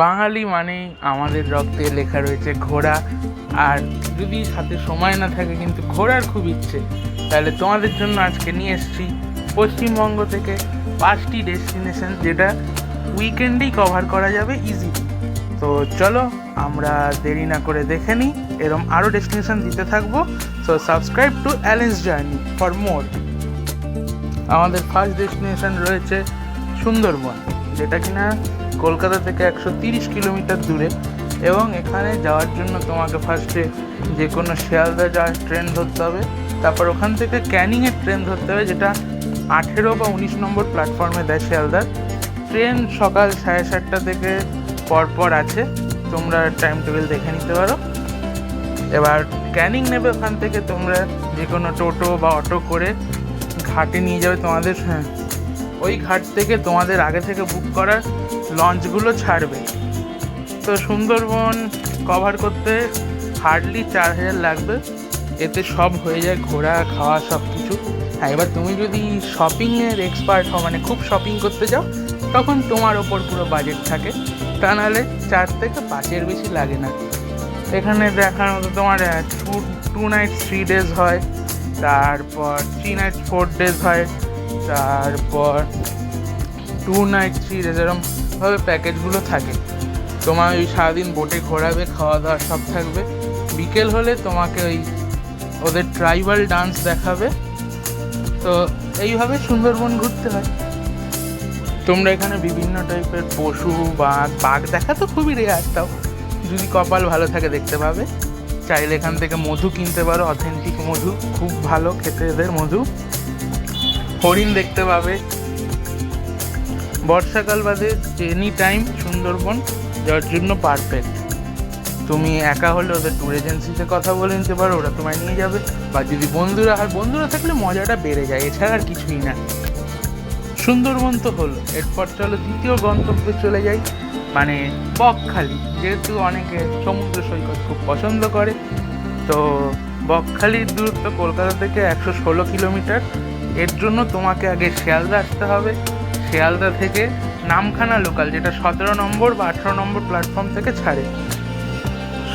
বাঙালি মানেই আমাদের রক্তে লেখা রয়েছে ঘোরা। আর যদি সাথে সময় না থাকে কিন্তু ঘোরার খুব ইচ্ছে, তাহলে তোমাদের জন্য আজকে নিয়ে এসেছি পশ্চিমবঙ্গ থেকে 5টি ডেস্টিনেশন, যেটা উইকেন্ডেই কভার করা যাবে ইজিলি। তো চলো আমরা দেরি না করে দেখে নিই, এরম আরও ডেস্টিনেশন দিতে থাকবো। So subscribe to অ্যালেন্স journey for more. আমাদের ফার্স্ট ডেস্টিনেশন রয়েছে সুন্দরবন, যেটা কিনা কলকাতা থেকে 130 কিলোমিটার দূরে। এবং এখানে যাওয়ার জন্য তোমাকে ফার্স্টে যে কোনো শিয়ালদা যাওয়ার ট্রেন ধরতে হবে, তারপর ওখান থেকে ক্যানিংয়ের ট্রেন ধরতে হবে, যেটা 18 বা 19 নম্বর প্ল্যাটফর্মে দেয় শিয়ালদার ট্রেন। সকাল 7:30 থেকে পরপর আছে, তোমরা টাইম টেবিল দেখে নিতে পারো। এবার ক্যানিং নেবে, ওখান থেকে তোমরা যে কোনো টোটো বা অটো করে ঘাটে নিয়ে যাবে তোমাদের। হ্যাঁ, ওই ঘাট থেকে তোমাদের আগে থেকে বুক করা লঞ্চগুলো ছাড়বে। তো সুন্দরবন কভার করতে হার্ডলি 4,000 লাগবে, এতে সব হয়ে যায়, ঘোরা খাওয়া সব কিছু। হ্যাঁ, এবার তুমি যদি শপিংয়ের এক্সপার্ট হও, মানে খুব শপিং করতে যাও, তখন তোমার ওপর পুরো বাজেট থাকে। তা নাহলে 4 থেকে 5-এর বেশি লাগে না। এখানে দেখার মতো তোমার 2 nights 3 days হয়, তারপর 3 nights 4 days হয়, তারপর 2 nights 3 days, এরকমভাবে প্যাকেজগুলো থাকে। তোমার ওই সারাদিন বোটে ঘোরাবে, খাওয়া দাওয়া সব থাকবে। বিকেল হলে তোমাকে ওই ওদের ট্রাইবাল ডান্স দেখাবে। তো এইভাবে সুন্দরবন ঘুরতে হয়। তোমরা এখানে বিভিন্ন টাইপের পশু, বাঘ দেখা তো খুবই রেয়ার, তাও যদি কপাল ভালো থাকে দেখতে পাবে। চাইলে এখান থেকে মধু কিনতে পারো, অথেন্টিক মধু, খুব ভালো খেতে এদের মধু। হরিণ দেখতে পাবে। বর্ষাকাল বাদে এনি টাইম সুন্দরবন যাওয়ার জন্য পারফেক্ট। তুমি একা হলে ওদের ট্যুর এজেন্সিতে কথা বলে নিতে পারো, ওরা তোমায় নিয়ে যাবে। বা যদি বন্ধুরা থাকলে মজাটা বেড়ে যায়, এছাড়া আর কিছুই না। সুন্দরবন তো হলো, এরপর চলো দ্বিতীয় গন্তব্যে চলে যাই, মানে বকখালি। যেহেতু অনেকে সমুদ্র সৈকত খুব পছন্দ করে, তো বকখালির দূরত্ব কলকাতা থেকে 116 কিলোমিটার। এর জন্য তোমাকে আগে শিয়ালদা আসতে হবে। শিয়ালদা থেকে নামখানা লোকাল, যেটা 17 নম্বর বা 18 নম্বর প্ল্যাটফর্ম থেকে ছাড়ে।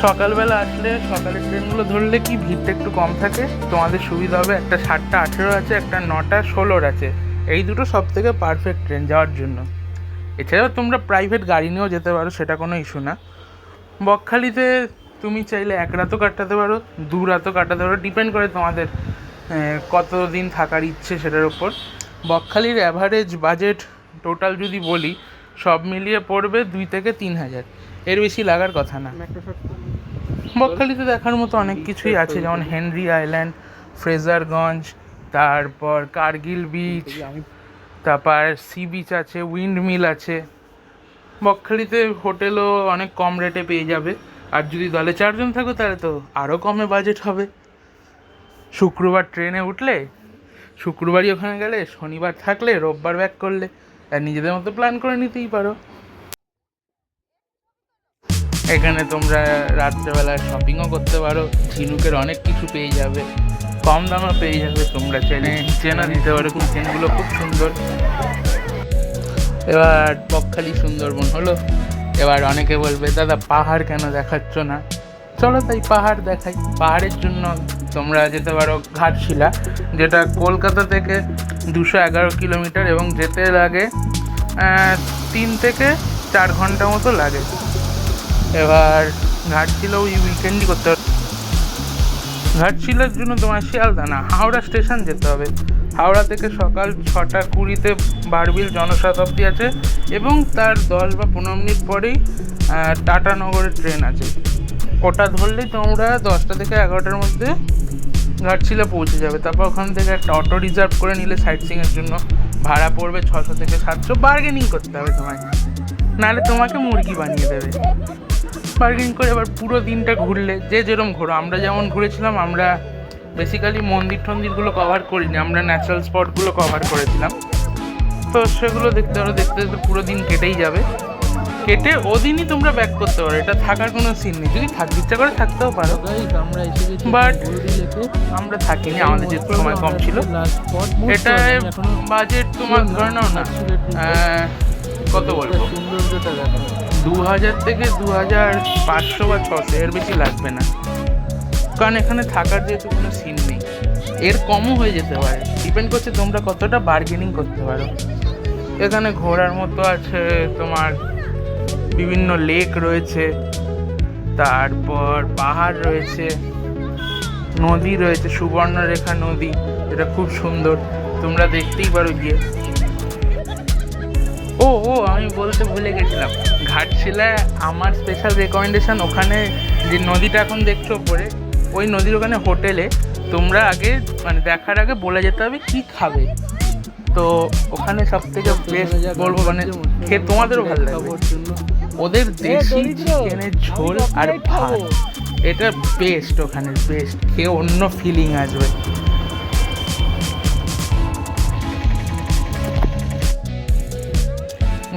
সকালবেলা আসলে সকালের ট্রেনগুলো ধরলে কি ভিড়টা একটু কম থাকে, তোমাদের সুবিধা হবে। একটা 7টা 18 আছে, একটা 9টা 16 আছে। এই দুটো সব থেকে পারফেক্ট ট্রেন যাওয়ার জন্য। এছাড়াও তোমরা প্রাইভেট গাড়ি নিয়েও যেতে পারো, সেটা কোনো ইস্যু না। বকখালিতে তুমি চাইলে 1 রাতও কাটাতে পারো, 2 রাতও কাটাতে পারো, ডিপেন্ড করে তোমাদের কতদিন থাকার ইচ্ছে সেটার ওপর। বকখালির অ্যাভারেজ বাজেট টোটাল যদি বলি, সব মিলিয়ে পড়বে 2 থেকে 3,000, এর বেশি লাগার কথা না। বকখালিতে দেখার মতো অনেক কিছুই আছে, যেমন হেনরি আইল্যান্ড, ফ্রেজারগঞ্জ, তারপর কার্গিল বিচ, তারপর সি বিচ আছে, উইন্ড মিল আছে। বকখালিতে হোটেলও অনেক কম রেটে পেয়ে যাবে। আর যদি দলে 4 জন থাকো তাহলে তো আরও কমে বাজেট হবে। শুক্রবার ট্রেনে উঠলে শুক্রবারই ওখানে গেলে, শনিবার থাকলে রোববার ব্যাক করলে, আর নিজেদের মতো প্ল্যান করে নিতেই পারো। এখানে তোমরা রাত্রেবেলা শপিংও করতে পারো, ঝিনুকের অনেক কিছু পেয়ে যাবে, কম দামে পেয়ে যাবে। তোমরা চাইলে চেনা দিতে পারো, চেনগুলো খুব সুন্দর। এবার বকখালি সুন্দরবন হলো। এবার অনেকে বলবে, দাদা পাহাড় কেন দেখাচ্ছ না? চলো তাই পাহাড় দেখাই। পাহাড়ের জন্য তোমরা যেতে পারো ঘাটশিলা, যেটা কলকাতা থেকে 211 কিলোমিটার এবং যেতে লাগে 3 থেকে 4 ঘন্টা মতো লাগে। এবার ঘাটশিলা ওই উইকেন্ডই করতে হবে। ঘাটশিলার জন্য তোমার শিয়ালদা না, হাওড়া স্টেশন যেতে হবে। হাওড়া থেকে সকাল 6টা 20-তে বারবিল জনশতাব্দী আছে, এবং তার 10 বা 15 মিনিট পরেই টাটানগরের ট্রেন আছে। ওটা ধরলেই তোমরা 10টা থেকে 11টার মধ্যে ঘাটশিলা পৌঁছে যাবে। তারপর ওখান থেকে একটা অটো রিজার্ভ করে নিলে সাইট সিইংয়ের জন্য ভাড়া পড়বে 600 থেকে 700। বার্গেনিং করতে হবে তোমায়, নাহলে তোমাকে মুরগি বানিয়ে দেবে। বার্গেনিং করে এবার পুরো দিনটা ঘুরলে, যে যেরকম ঘোরো। আমরা যেমন ঘুরেছিলাম, আমরা বেসিক্যালি মন্দিরগুলো কভার করিনি, আমরা ন্যাচারাল স্পটগুলো কভার করেছিলাম। তো সেগুলো দেখতে দেখতে পুরো দিন কেটেই যাবে। কেটে ওদিনই তোমরা ব্যাক করতে পারো, এটা থাকার কোনো সিন নেই। যদি থাকতে ইচ্ছা করে থাকতেও পারো, বাট আমরা থাকিনি, আমাদের যেহেতু সময় কম ছিল। এটা বাজেট তোমার ধরে নাও না, কত বলবো, 2000 থেকে 2500 বা 600 এর বেশি লাগবে না, কারণ এখানে থাকার যেহেতু কোনো সিন নেই। এর কমও হয়ে যেতে পারে, ডিপেন্ড করছে তোমরা কতটা বার্গেনিং করতে পারো। এখানে ঘোরার মতো আছে তোমার, বিভিন্ন লেক রয়েছে, তারপর পাহাড় রয়েছে, নদী রয়েছে, সুবর্ণরেখা নদী, যেটা খুব সুন্দর, তোমরা দেখতেই পারো গিয়ে। ও ও আমি বলতে ভুলে গেছিলাম, ঘাটশিলায় আমার স্পেশাল রেকমেন্ডেশন, ওখানে যে নদীটা এখন দেখছো ওপরে, ওই নদীর ওখানে হোটেলে তোমরা আগে মানে দেখার আগে বলে যেতে হবে কি খাবে। তো ওখানে সব থেকে বেস্ট বলবো, মানে খেয়ে তোমাদেরও ভালো লাগবে, ওদের দেশি চিকেনের ঝোল আর ভাত, এটা বেস্ট, ওখানে বেস্ট, খেয়ে অন্য ফিলিং আসবে।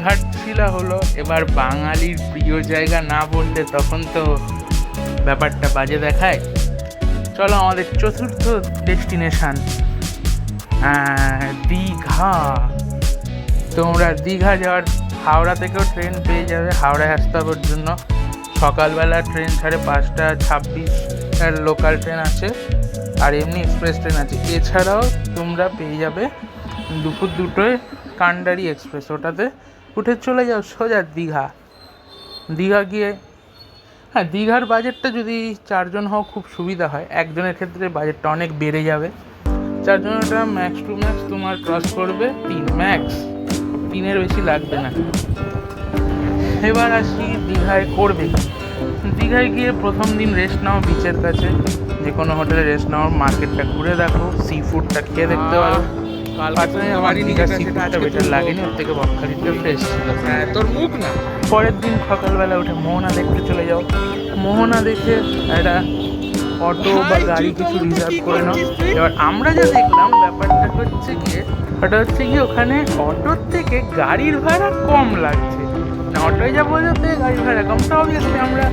ঘাটশিলা হলো এবার বাঙালির প্রিয় জায়গা, না বললে তখন তো ব্যাপারটা বাজে দেখায়। চলো আমাদের চতুর্থ ডেস্টিনেশন দীঘা। তোমরা দীঘা যাওয়ার হাওড়া থেকেও ট্রেন পেয়ে যাবে, হাওড়ায় আসতে হবে ওর জন্য। সকালবেলা ট্রেন 5:26 লোকাল ট্রেন আছে, আর এমনি এক্সপ্রেস ট্রেন আছে। এছাড়াও তোমরা পেয়ে যাবে দুপুর 2টোয় কান্ডারি এক্সপ্রেস, ওটাতে উঠে চলে যাও সোজা দীঘা। দীঘা গিয়ে, হ্যাঁ দীঘার বাজেটটা যদি 4 জন হও খুব সুবিধা হয়, একজনের ক্ষেত্রে বাজেটটা অনেক বেড়ে যাবে। 4 জনেরটা ম্যাক্স টু ম্যাক্স তোমার ক্রস করবে 3 ম্যাক্স, 3-এর বেশি লাগবে না। এবার আসি দীঘায় করবে, দীঘায় গিয়ে প্রথম দিন রেস্ট নাও বিচের কাছে, যে কোনো হোটেলে রেস্ট নাও, মার্কেটটা ঘুরে দেখো, সি ফুডটা খেয়ে দেখতে পারো। আমার দীঘার সি ফুডটা বেটার লাগেনি, ওর থেকে বকখালিটা ফ্রেশ ছিল। তোর মুখ না। পরের দিন সকালবেলা উঠে মোহনা দেখতে চলে যাও, মোহনা দেখে একটা অটো বা গাড়ি কিছু রিজার্ভ করে নাও। এবার আমরা যা দেখলাম ব্যাপারটা হচ্ছে গিয়ে, ওটা হচ্ছে গিয়ে ওখানে অটোর থেকে গাড়ির ভাড়া কম লাগছে, অটোয় যাবো যাতে গাড়ি ভাড়া কম, তো অবভিয়াসলি আমরা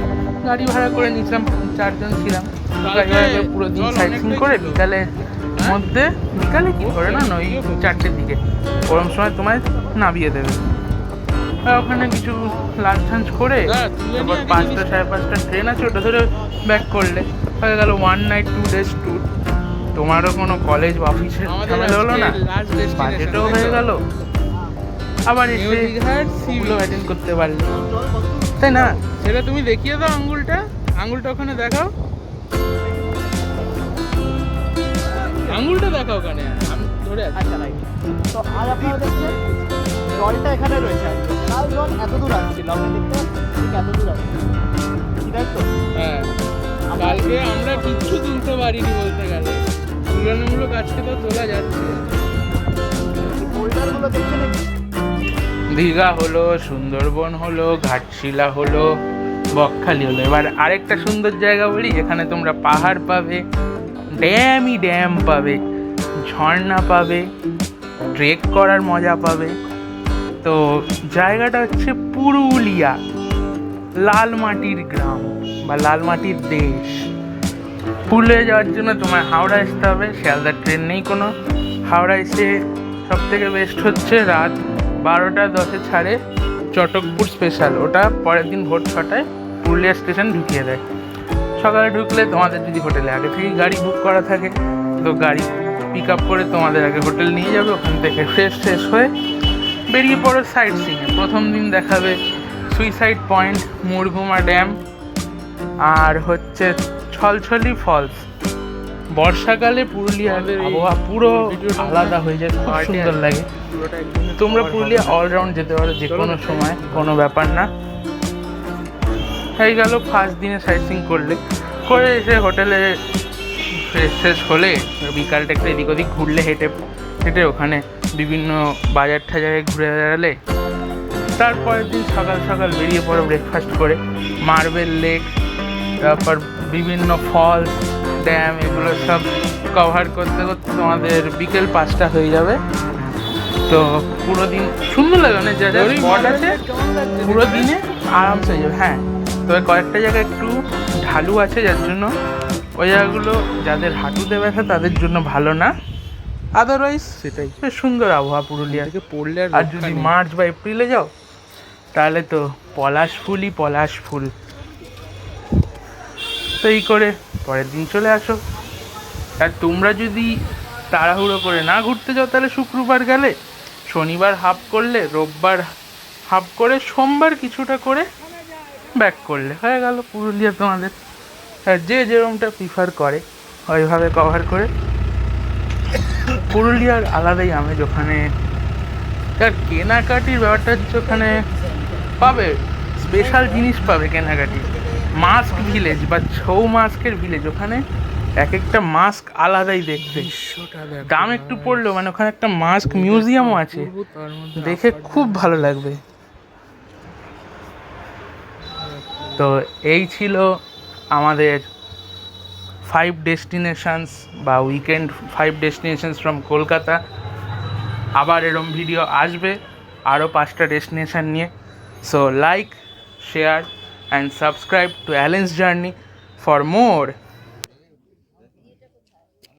গাড়ি ভাড়া করে নিয়েছিলাম, 4 জন ছিলাম। গাড়ি ভাড়া করে পুরো দিন সাইট সিন করে বিকালের মধ্যে, বিকালে কি করে না ওই 4টের দিকে ওরম সময় তোমায় নামিয়ে দেবে। ওখানে কিছু লাঞ্চ টাঞ্চ করে তারপর 5টা 5:30 ট্রেন আছে, ওটা ধরে ব্যাক করলে হয়ে গেল 1 নাইট 2 ডেজ ট্যুর। তোমারও কোনো কলেজ বা অফিসের ঝামেলা হলো না, বাজেটও হয়ে গেল, আবার এসে সেগুলো অ্যাটেন্ড করতে পারলে, তাই না? সেটা তুমি দেখিয়ে দাও, আঙ্গুলটা ওখানে দেখাও, আঙ্গুলটা দেখাও ওখানে, আমি ধরে আছি। আচ্ছা রাইট, তো আজ আপনারা দেখছেন জলটা এখানে রয়েছে, লাল জল এত দূর আসছে, লগে দেখতে ঠিক এত দূর আসছে, তাই তো? হ্যাঁ, কালকে আমরা কিচ্ছু তুলতে পারিনি বলতে গেলে, তুলনামূলক আজকে তো তোলা যাচ্ছে। বোল্ডারগুলো দেখছেন নাকি? দীঘা হলো, সুন্দরবন হলো, ঘাটশিলা হলো, বকখালি হলো। এবার আরেকটা সুন্দর জায়গা বলি, যেখানে তোমরা পাহাড় পাবে, ড্যাম পাবে, ঝর্ণা পাবে, ট্রেক করার মজা পাবে। তো জায়গাটা হচ্ছে পুরুলিয়া, লাল মাটির গ্রাম বা লাল মাটির দেশ। পুরুলিয়া যাওয়ার জন্য তোমার হাওড়া আসতে হবে, শিয়ালদার ট্রেন নেই কোনো। হাওড়া এসে সব থেকে বেস্ট হচ্ছে রাত 12:10 ছাড়ে চটকপুর স্পেশাল, ওটা পরের দিন ভোর 6টায় পুরুলিয়া স্টেশন ঢুকিয়ে দেয়। সকালে ঢুকলে তোমাদের যদি হোটেলে আগে থেকেই গাড়ি বুক করা থাকে, তো গাড়ি পিক আপ করে তোমাদের আগে হোটেল নিয়ে যাবে, ওখান থেকে ফ্রেশ হয়ে বেরিয়ে পড়ো সাইট সিইংয়ে। প্রথম দিন দেখাবে সুইসাইড পয়েন্ট, মুরগুমা ড্যাম, আর হচ্ছে ছলছলি ফলস। বর্ষাকালে পুরুলিয়ার আবহাওয়া পুরো আলাদা হয়ে যায়, খুব সুন্দর লাগে। তোমরা পুরুলিয়া অলরাউন্ড যেতে পারো যে কোনো সময়, কোনো ব্যাপার না। হয়ে গেল ফার্স্ট দিনে সাইট সিইং করে এসে হোটেলে ফ্রেশ হলে বিকালটা একটু এদিক ওদিক ঘুরলে, হেঁটে ওখানে বিভিন্ন বাজার টাজারে ঘুরে বেড়ালে। তারপরের দিন সকাল বেরিয়ে পড়ো ব্রেকফাস্ট করে, মার্বেল লেক, তারপর বিভিন্ন ফলস, ড্যাম, এগুলো সব কভার করতে তোমাদের বিকেল 5টা হয়ে যাবে। তো পুরো দিন সুন্দর লাগে, মানে যা স্পট আছে পুরো দিনে আরামসে হয়ে যাবে। হ্যাঁ, তবে কয়েকটা জায়গা একটু ঢালু আছে, যার জন্য ওই জায়গাগুলো যাদের হাঁটুতে ব্যথা তাদের জন্য ভালো না, আদারওয়াইজ সেটাই বেশ সুন্দর আবহাওয়া পুরুলিয়া থেকে পড়লে। আর যদি মার্চ বা এপ্রিলে যাও তাহলে তো পলাশ ফুলই পলাশ ফুল। তো এই করে পরের দিন চলে আসো। আর তোমরা যদি তাড়াহুড়ো করে না ঘুরতে যাও তাহলে শুক্রবার গেলে, শনিবার হাফ করলে, রোববার হাফ করে, সোমবার কিছুটা করে ব্যাক করলে হয়ে গেল পুরুলিয়া তোমাদের। আর যে যেরকমটা প্রিফার করে ওইভাবে কভার করে। পুরুলিয়ার আলাদাই আমেজ ওখানে। আর কেনাকাটির ব্যাপারটা হচ্ছে ওখানে পাবে স্পেশাল জিনিস পাবে কেনাকাটি। মাস্ক ভিলেজ বা ছৌ মাস্কের ভিলেজ, ওখানে এক একটা মাস্ক আলাদাই দেখতে। দাম একটু পড়লো, মানে ওখানে একটা মাস্ক মিউজিয়ামও আছে, দেখে খুব ভালো লাগবে। তো এই ছিল আমাদের 5 ডেস্টিনেশনস বা উইকেন্ড 5 ডেস্টিনেশনস ফ্রম কলকাতা। আবার এরম ভিডিও আসবে আরও 5টা ডেস্টিনেশন নিয়ে। So like, share and subscribe to অ্যালেন্স journey for more